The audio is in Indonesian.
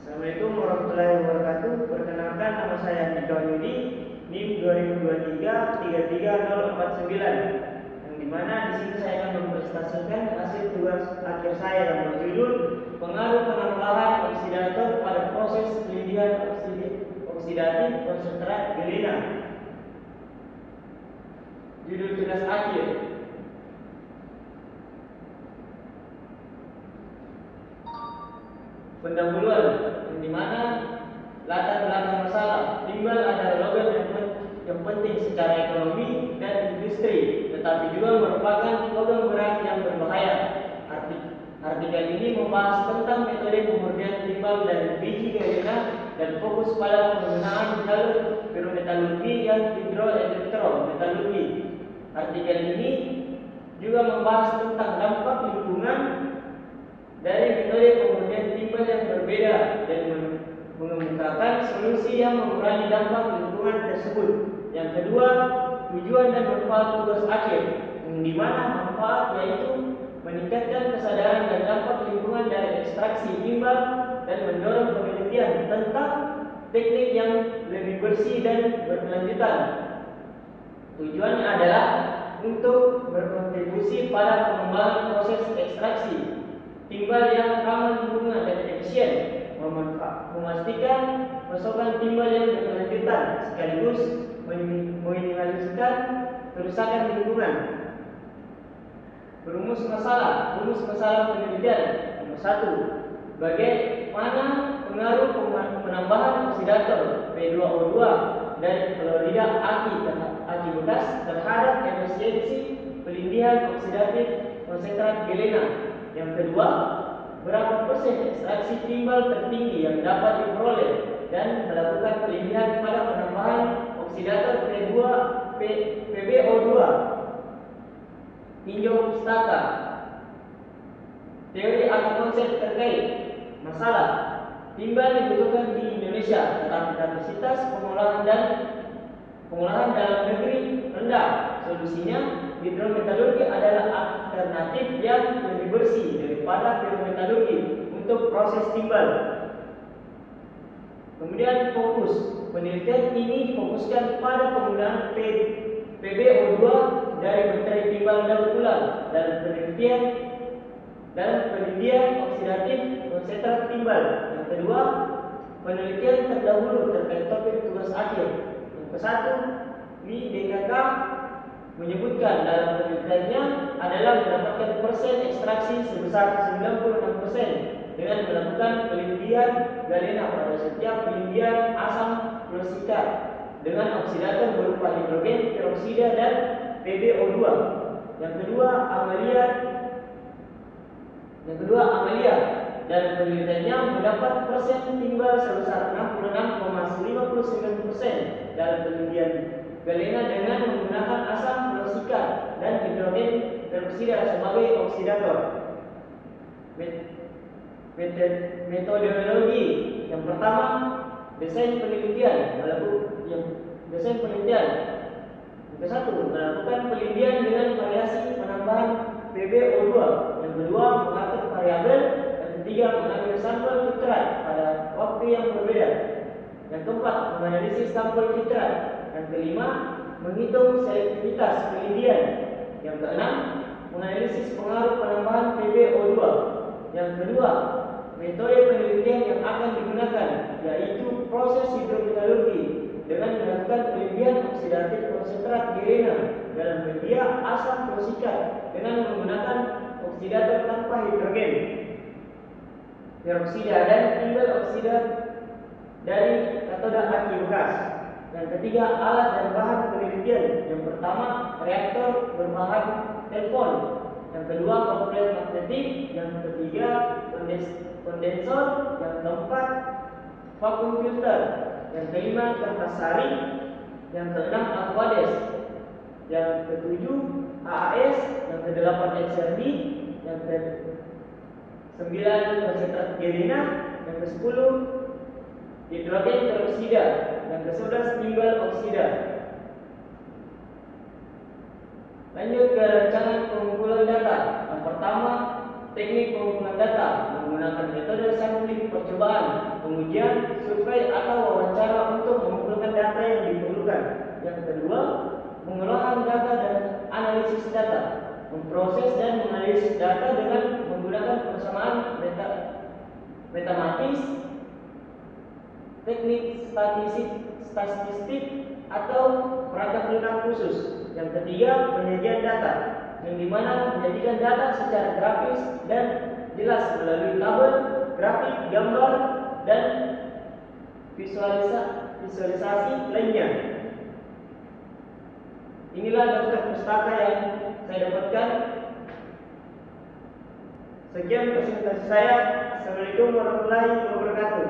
Assalamualaikum warahmatullahi wabarakatuh. Perkenalkan, nama saya Andika Yudi, NIM 2023 33049. Yang dimana di sini saya akan mempresentasikan hasil tugas akhir saya yang berjudul pengaruh penambahan oksidator pada proses pelindihan oksidatif konsentrat galena. Judul tugas akhir. Pendahuluan, yang dimana latar belakang masalah timbal adalah logam yang penting secara ekonomi dan industri, tetapi juga merupakan logam berat yang berbahaya. Artikel ini membahas tentang metode pemurnian timbal dari biji galena dan fokus pada penggunaan jalur pirometalurgi dan hidroelektrometalurgi. Artikel ini juga membahas tentang dampak lingkungan dari metode pemurnian timbal yang berbeda dan mengemukakan solusi yang mengurangi dampak lingkungan tersebut. Yang kedua, tujuan dan manfaat tugas akhir, yang dimana manfaat yaitu meningkatkan kesadaran dan dampak lingkungan dari ekstraksi timbal dan mendorong penelitian tentang teknik yang lebih bersih dan berkelanjutan. Tujuannya adalah untuk berkontribusi pada pengembangan proses ekstraksi timbal yang ramah lingkungan dan efisien, memastikan pasokan timbal yang berkelanjutan sekaligus meminimalisasikan kerusakan lingkungan. Rumus masalah penelitian. Nomor 1. Bagaimana pengaruh penambahan oksidator P2O2 dari klorida aki bekas terhadap efisiensi pelindihan oksidatif konsentrat galena. Yang kedua, berapa persen ekstraksi timbal tertinggi yang dapat diperoleh dan melakukan pelindihan pada penambahan oksidator PbO2. Tinjau pustaka. Teori atau konsep terkait masalah timbal dibutuhkan di Indonesia, tetapi kapasitas pengolahan dalam negeri rendah. Solusinya, hidrometalurgi adalah alternatif yang lebih bersih daripada pirometalurgi untuk proses timbal. Kemudian fokus penelitian ini difokuskan pada penggunaan PbO2 dari baterai timbal daur ulang dalam pelindihan oksidatif konsentrat timbal. Yang kedua, penelitian terdahulu terkait topik tugas akhir. Yang ke-1, DKK menyebutkan dalam penelitiannya adalah mendapatkan persen ekstraksi sebesar 96% dengan melakukan pelindihan galena pada setiap pelindihan asam klosikat dengan oksidator berupa hidrogen peroksida dan PbO2. Yang kedua, Amalia dan penelitiannya mendapat persen timbal sebesar 66,59% dalam pelindihan galena dengan menggunakan asam klosikat dan hidrogen peroksida sebagai oksidator. Metodologi yang pertama, desain penelitian. Yang ke-1, melakukan pelindihan dengan variasi penambahan PbO2. Yang kedua, mengatur variabel. Yang ketiga, mengambil sampel fitrat pada waktu yang berbeda. Yang keempat, menganalisis sampel fitrat. Yang kelima, menghitung selektivitas pelindihan. Yang keenam, menganalisis pengaruh penambahan PbO2. Yang kedua, metode penelitian yang akan digunakan yaitu proses hidrometalurgi dengan melakukan pelindihan oksidatif konsentrat galena dalam media asam klosikat dengan menggunakan oksidator tanpa hidrogen peroksida dan timbal oksida dari katoda aki bekas. Yang ketiga, alat dan bahan penelitian. Yang pertama, reaktor berbahan telepon. Yang kedua, komplek magnetik. Yang ketiga, kondensor. Yang keempat, vakum filter. Yang kelima, kertas sari. Yang keenam, aquades. Yang ketujuh, AAS. Yang kedelapan, XRD. Yang ke-9, konsentrat galena. Yang ke-10, hidrogen peroksida. Yang ke-11, timbal oksida. Lanjut ke rancangan pengumpulan data. Yang pertama, teknik pengumpulan data menggunakan metode sampling percobaan, pengujian pengujian, survei atau wawancara untuk mengumpulkan data yang diperlukan. Yang kedua, pengolahan data dan analisis data, memproses dan menganalisis data dengan menggunakan persamaan matematis, teknik statistik atau perangkat pelengkap khusus. Yang ketiga, penyajian data, yang dimana menyajikan data secara grafis dan jelas melalui tabel, grafik, gambar, dan visualisasi lainnya. Inilah daftar pustaka yang saya dapatkan. Sekian presentasi saya. Assalamualaikum warahmatullahi wabarakatuh.